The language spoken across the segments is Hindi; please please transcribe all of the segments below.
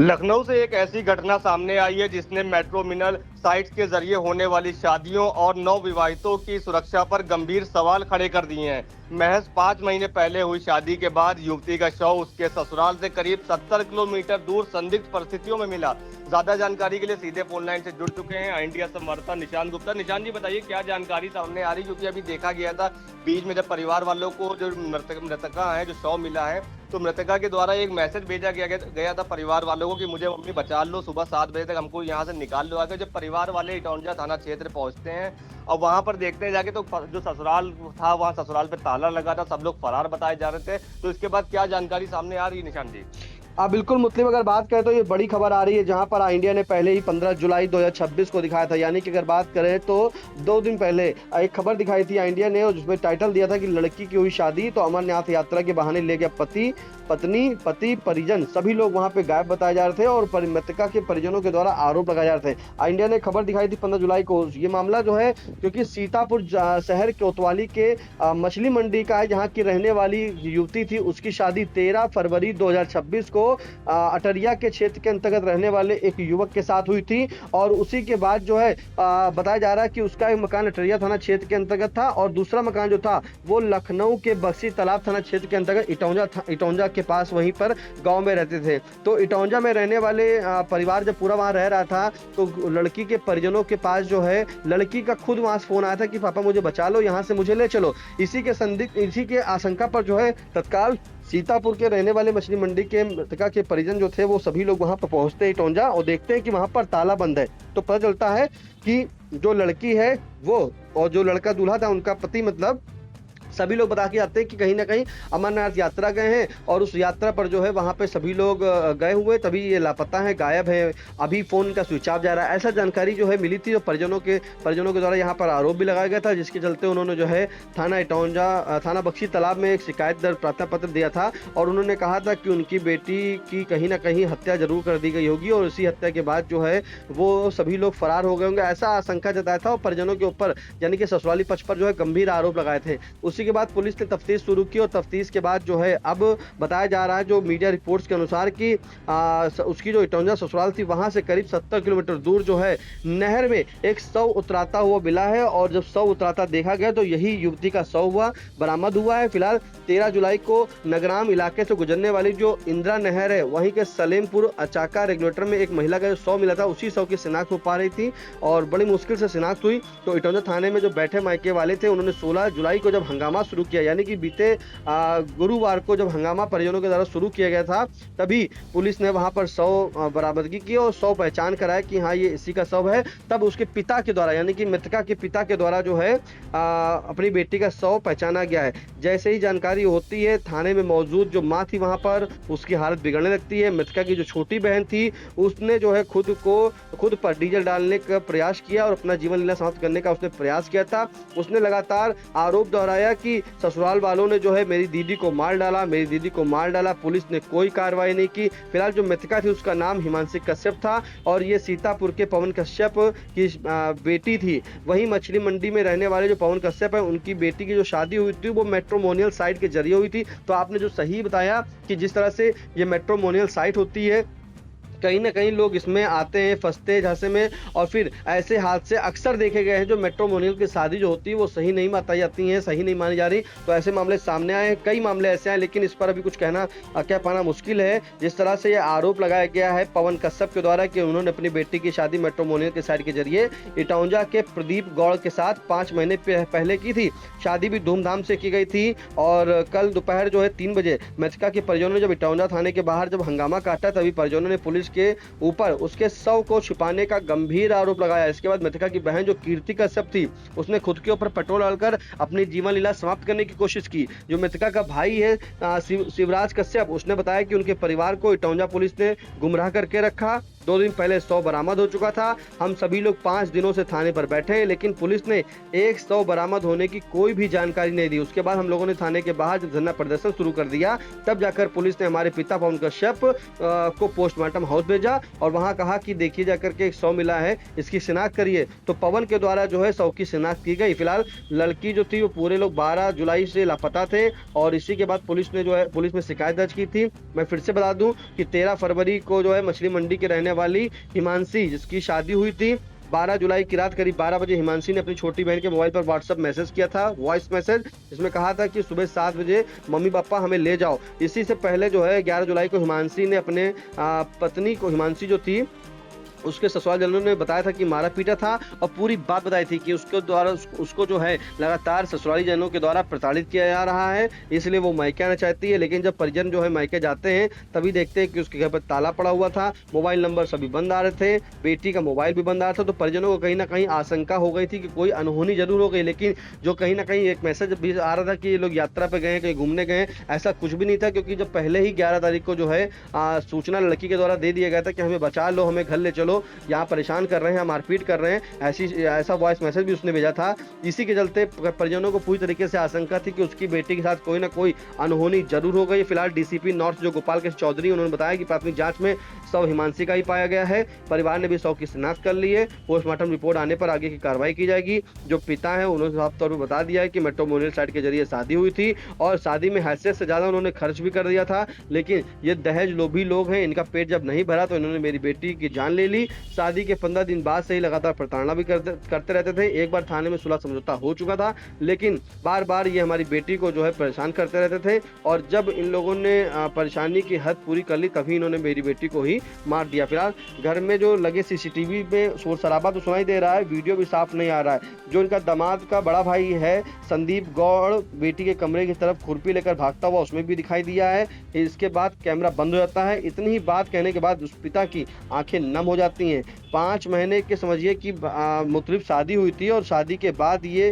लखनऊ से एक ऐसी घटना सामने आई है जिसने मेट्रोमिनल साइट्स के जरिए होने वाली शादियों और नवविवाहितों की सुरक्षा पर गंभीर सवाल खड़े कर दिए हैं। महज 5 महीने पहले हुई शादी के बाद युवती का शव उसके ससुराल से करीब 70 किलोमीटर दूर संदिग्ध परिस्थितियों में मिला। ज्यादा जानकारी के लिए सीधे फोन लाइन से जुड़ चुके हैं इंडिया संवाददाता निशान गुप्ता। निशान जी, बताइए क्या जानकारी सामने आ रही, क्योंकि अभी देखा गया था बीच में जब परिवार वालों को जो मृतका है, जो शव मिला है, तो मृतका के द्वारा एक मैसेज भेजा गया था परिवार वालों को कि मुझे मम्मी बचा लो, सुबह 7 बजे तक हमको यहाँ से निकाल लो आकर। जब परिवार वाले इटौंजा थाना क्षेत्र पहुंचते हैं और वहां पर देखते हैं जाके, तो जो ससुराल था वहां ससुराल पे ताला लगा था, सब लोग फरार बताए जा रहे थे। तो इसके बाद क्या जानकारी सामने आ रही है निशान जी? बिल्कुल मुस्लिम, अगर बात करें तो ये बड़ी खबर आ रही है, जहां पर इंडिया ने पहले ही 15 जुलाई 2026 को दिखाया था। यानी कि अगर बात करें तो 2 दिन पहले एक खबर दिखाई थी इंडिया ने, और जिसमें टाइटल दिया था कि लड़की की हुई शादी तो अमरनाथ यात्रा के बहाने ले गया पति, पत्नी, पति, परिजन, सभी लोग वहां पे गायब बताए जा रहे थे और मृतका के परिजनों के द्वारा आरोप लगाए जा रहे थे। इंडिया ने खबर दिखाई थी 15 जुलाई को। ये मामला जो है, क्योंकि सीतापुर शहर कोतवाली के मछली मंडी का है, जहाँ की रहने वाली युवती थी, उसकी शादी 13 फरवरी 2026 को अटरिया के क्षेत्र के अंतर्गत रहने वाले एक युवक के साथ हुई थी। और उसी के बाद जो है बताया जा रहा है कि उसका एक मकान अटरिया थाना क्षेत्र के अंतर्गत था और दूसरा मकान जो था वो लखनऊ के बक्सी तालाब थाना क्षेत्र के अंतर्गत इटौंजा के पास वहीं पर गांव में रहते थे। तो इटौंजा में रहने वाले परिवार जब पूरा वहां रह रहा था, तो लड़की के परिजनों के पास जो है लड़की का खुद वहां से फोन आया था कि पापा मुझे बचा लो, यहाँ से मुझे ले चलो। इसी के आशंका पर जो है तत्काल सीतापुर के रहने वाले मछली मंडी के मृतका के परिजन जो थे वो सभी लोग वहां पर पहुंचते हैं इटौंजा, और देखते हैं कि वहां पर ताला बंद है। तो पता चलता है कि जो लड़की है वो और जो लड़का दूल्हा था उनका पति, मतलब सभी लोग बता के आते हैं कि कहीं ना कहीं अमरनाथ यात्रा गए हैं और उस यात्रा पर जो है वहां पे सभी लोग गए हुए, तभी ये लापता है, गायब है, अभी फोन का स्विच ऑफ जा रहा है। ऐसा जानकारी जो है मिली थी, जो परिजनों के द्वारा यहाँ पर आरोप भी लगाया गया था, जिसके चलते उन्होंने जो है थाना इटौंजा, थाना बक्सी तालाब में एक शिकायत दर्ज प्रार्थना पत्र दिया था और उन्होंने कहा था कि उनकी बेटी की कहीं ना कहीं हत्या जरूर कर दी गई होगी और इसी हत्या के बाद जो है वो सभी लोग फरार हो गए होंगे, ऐसा आशंका जताया था। और परिजनों के ऊपर यानी कि ससुराली पक्ष पर जो है गंभीर आरोप लगाए थे। उसी के बाद पुलिस ने तफ्तीश शुरू की और तफ्तीश के बाद जो है अब बताया जा रहा है, जो मीडिया रिपोर्ट्स के अनुसार, कि उसकी जो इटौंजा ससुराल थी वहां से करीब 70 किलोमीटर दूर जो है नहर में एक शव उतराता हुआ मिला है। और जब शव उतराता देखा गया तो यही युवती का शव बरामद हुआ है। फिलहाल 13 जुलाई को नगराम इलाके से गुजरने वाली जो इंदिरा नहर है वहीं के सलेमपुर अचाका रेगुलेटर में एक महिला का जो शव मिला था, उसी शव की शिनाख्त हो पा रही थी और बड़ी मुश्किल से शिनाख्त हुई। तो इटौंजा थाने में जो बैठे मायके वाले थे उन्होंने 16 जुलाई को जब हंगामा शुरू किया, यानी कि बीते गुरुवार को जब हंगामा परिजनों के द्वारा शुरू किया गया था, तभी पुलिस ने वहां पर शव बरामदगी की और शव पहचान कराया कि हाँ ये इसी का शव है। तब उसके पिता के द्वारा, यानी कि मृतका के पिता के द्वारा जो है अपनी बेटी का शव पहचाना गया है। जैसे ही जानकारी होती है, थाने में मौजूद जो माँ थी वहां पर उसकी हालत बिगड़ने लगती है। मृतका की जो छोटी बहन थी उसने जो है खुद पर डीजल डालने का प्रयास किया और अपना जीवन लीला समाप्त करने का उसने प्रयास किया था। उसने लगातार आरोप दोहराया कि ससुराल वालों ने जो है मेरी दीदी को मार डाला, मेरी दीदी को मार डाला। पुलिस ने कोई कार्रवाई नहीं की। फिलहाल जो मृतका थी उसका नाम हिमांशी कश्यप था और ये सीतापुर के पवन कश्यप की बेटी थी। वहीं मछली मंडी में रहने वाले जो पवन कश्यप है उनकी बेटी की जो शादी हुई थी वो मैट्रिमोनियल साइट के जरिए हुई थी। तो आपने जो सही बताया कि जिस तरह से ये मैट्रिमोनियल साइट होती है, कहीं ना कहीं लोग इसमें आते हैं, फंसते हैं झांसे में, और फिर ऐसे हादसे अक्सर देखे गए हैं। जो मैट्रिमोनियल की शादी जो होती है वो सही नहीं बताई जाती है, सही नहीं मानी जा रही। तो ऐसे मामले सामने आए हैं, कई मामले ऐसे आए, लेकिन इस पर अभी कुछ कह पाना मुश्किल है। जिस तरह से ये आरोप लगाया गया है पवन कश्यप के द्वारा कि उन्होंने अपनी बेटी की शादी मैट्रिमोनियल के साइट के जरिए इटौंजा के प्रदीप गौड़ के साथ 5 महीने पहले की थी। शादी भी धूमधाम से की गई थी और कल दोपहर जो है 3 बजे मृतका के परिजनों ने जब इटौंजा थाने के बाहर जब हंगामा काटा, तभी परिजनों ने पुलिस के ऊपर उसके शव को छुपाने का गंभीर आरोप लगाया। इसके बाद मृतका की बहन जो कीर्ति कश्यप थी उसने खुद के ऊपर पेट्रोल डालकर अपनी जीवन लीला समाप्त करने की कोशिश की। जो मृतका का भाई है शिवराज कश्यप, उसने बताया कि उनके परिवार को इटौंजा पुलिस ने गुमराह करके रखा 2 दिन पहले 100 बरामद हो चुका था। हम सभी लोग 5 दिनों से थाने पर बैठे हैं, लेकिन पुलिस ने 100 बरामद होने की कोई भी जानकारी नहीं दी। उसके बाद हम लोगों ने थाने के बाहर जब धरना प्रदर्शन शुरू कर दिया, तब जाकर पुलिस ने हमारे पिता पवन कश्यप को पोस्टमार्टम हाउस भेजा और वहां कहा कि देखिए जाकर के 100 मिला है, इसकी शिनाख्त करिए। तो पवन के द्वारा जो है 100 की शिनाख्त की गई। फिलहाल लड़की जो थी वो पूरे लोग 12 जुलाई से लापता थे और इसी के बाद पुलिस ने जो है पुलिस में शिकायत दर्ज की थी। मैं फिर से बता दूं कि 13 फरवरी को जो है मछली मंडी के रहने वाली हिमांशी, जिसकी शादी हुई थी, 12 जुलाई की रात करीब 12 बजे हिमांशी ने अपनी छोटी बहन के मोबाइल पर व्हाट्सएप मैसेज किया था, वॉइस मैसेज, जिसमें कहा था कि सुबह 7 बजे मम्मी पापा हमें ले जाओ। इसी से पहले जो है 11 जुलाई को हिमांशी ने अपने पत्नी को, हिमांशी जो थी उसके ससुराल ने बताया था कि मारा पीटा था और पूरी बात बताई थी कि उसके द्वारा उसको जो है लगातार ससुराली जनों के द्वारा प्रताड़ित किया जा रहा है, इसलिए वो मायके आना चाहती है। लेकिन जब परिजन जो है मायके जाते हैं तभी देखते हैं कि उसके घर पर ताला पड़ा हुआ था, मोबाइल नंबर सभी बंद आ रहे थे, बेटी का मोबाइल भी बंद आ रहा था। तो परिजनों को कहीं ना कहीं आशंका हो गई थी कि कोई अनहोनी जरूर हो गई, लेकिन जो कहीं ना कहीं एक मैसेज भी आ रहा था कि ये लोग यात्रा पे गए, कहीं घूमने गए, ऐसा कुछ भी नहीं था। क्योंकि जब पहले ही 11 तारीख को जो है सूचना लड़की के द्वारा दे दिया गया था कि हमें बचा लो, हमें घर ले चलो, यहाँ परेशान कर रहे हैं, मारपीट कर रहे हैं, ऐसा वॉइस मैसेज भी उसने भेजा था। इसी के चलते परिजनों को पूरी तरीके से आशंका थी कि उसकी बेटी के साथ कोई ना कोई अनहोनी जरूर हो गई। फिलहाल डीसीपी नॉर्थ जो गोपाल कृष्ण चौधरी, उन्होंने बताया कि प्राथमिक जांच में 100 हिमांशी का ही पाया गया है। परिवार ने भी 100 की शिनाख्त कर ली है। पोस्टमार्टम रिपोर्ट आने पर आगे की कार्रवाई की जाएगी। जो पिता है उन्होंने साफ तौर पर बता दिया है कि मेट्रोमोनियल साइट के जरिए शादी हुई थी और शादी में हैसियत से ज्यादा उन्होंने खर्च भी कर दिया था। लेकिन ये दहेज लोभी लोग हैं, इनका पेट जब नहीं भरा तो इन्होंने मेरी बेटी की जान ले ली। शादी के 15 दिन बाद से ही लगातार प्रताड़ना भी करते रहते थे। एक बार थाने में सुलह समझौता हो चुका था, लेकिन बार बार ये हमारी बेटी को जो है परेशान करते रहते थे और जब इन लोगों ने परेशानी की हद पूरी कर ली तभी इन्होंने मेरी बेटी को ही मार दिया। फिलहाल घर में जो लगे सीसीटीवी में शोर शराबा तो सुनाई दे रहा है, वीडियो भी साफ नहीं आ रहा है। जो इनका दामाद का बड़ा भाई है संदीप गौड़, बेटी के कमरे की तरफ खुरपी लेकर भागता हुआ उसमें भी दिखाई दिया है। इसके बाद कैमरा बंद हो जाता है। इतनी ही बात कहने के बाद उस पिता की आंखें नम हो जाती हैं। 5 महीने के समझिए कि मुतरिब शादी हुई थी और शादी के बाद ये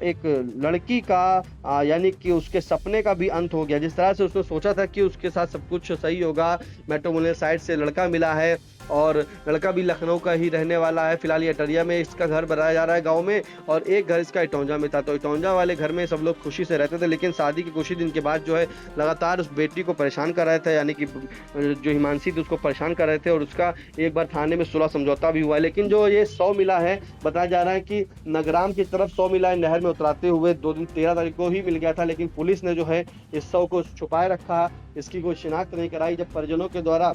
एक लड़की का यानी कि उसके सपने का भी अंत हो गया। जिस तरह से उसने सोचा था कि उसके साथ सब कुछ सही होगा, मेट्रोमोनियल साइट से लड़का मिला है और लड़का भी लखनऊ का ही रहने वाला है। फिलहाल ये अटरिया में इसका घर बनाया जा रहा है गांव में, और एक घर इसका इटौंजा में था। तो इटौंजा वाले घर में सब लोग खुशी से रहते थे, लेकिन शादी के कुछ ही दिन के बाद जो है लगातार उस बेटी को परेशान कर रहे थे, यानी कि जो हिमांशी थी उसको परेशान कर रहे थे और उसका एक बार थाने में सुलह समझौता भी हुआ। लेकिन जो ये 100 मिला है, बताया जा रहा है कि नगराम की तरफ 100 मिला है, नहर में उतराते हुए 2 दिन 13 तारीख को ही मिल गया था, लेकिन पुलिस ने जो है इस 100 को छुपाए रखा, इसकी कोई शिनाख्त नहीं कराई। जब परिजनों के द्वारा,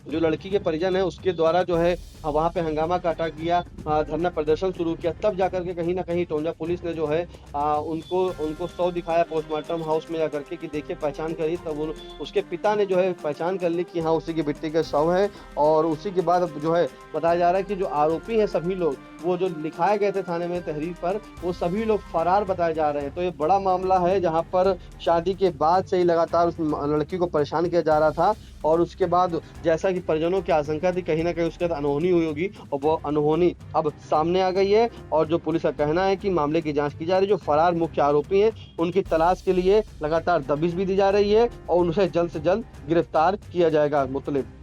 जो लड़की के परिजन है उसके द्वारा जो है वहाँ पे हंगामा काटा गया, धरना प्रदर्शन शुरू किया, तब जाकर के कहीं ना कहीं टोंजा पुलिस ने जो है उनको 100 दिखाया पोस्टमार्टम हाउस में जाकर के कि देखिए पहचान करी। तब उसके पिता ने जो है पहचान कर ली कि हाँ उसी की बेटी का शव है। और उसी के बाद जो है बताया जा रहा है कि जो आरोपी हैं सभी लोग, वो जो लिखाए गए थे थाने में तहरीर पर, वो सभी लोग फरार बताए जा रहे हैं। तो ये बड़ा मामला है जहाँ पर शादी के बाद से ही लगातार उस लड़की को परेशान किया जा रहा था और उसके बाद जैसा कि परिजनों की आशंका थी कहीं ना कहीं उसके साथ अनहोनी हुई होगी और वो अनहोनी अब सामने आ गई है। और जो पुलिस का कहना है कि मामले की जांच की जा रही है। जो फरार मुख्य आरोपी हैं उनकी तलाश के लिए लगातार दबिश भी दी जा रही है और उनसे जल्द से जल्द गिरफ्तार किया जाएगा। मुतलिब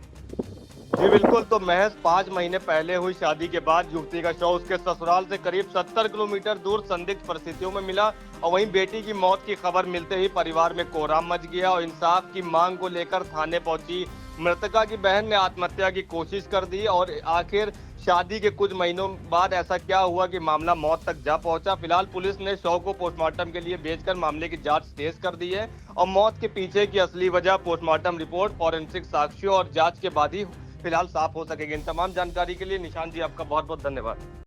जी बिल्कुल। तो महज 5 महीने पहले हुई शादी के बाद युवती का शव उसके ससुराल से करीब 70 किलोमीटर दूर संदिग्ध परिस्थितियों में मिला और वहीं बेटी की मौत की खबर मिलते ही परिवार में कोहराम मच गया और इंसाफ की मांग को लेकर थाने पहुंची मृतका की बहन ने आत्महत्या की कोशिश कर दी। और आखिर शादी के कुछ महीनों बाद ऐसा क्या हुआ कि मामला मौत तक जा पहुंचा। फिलहाल पुलिस ने शव को पोस्टमार्टम के लिए भेजकर मामले की जांच तेज कर दी है और मौत के पीछे की असली वजह पोस्टमार्टम रिपोर्ट, फॉरेंसिक साक्ष्यों और जांच के बाद ही फिलहाल साफ हो सकेगी। इन तमाम जानकारी के लिए निशान जी आपका बहुत बहुत धन्यवाद।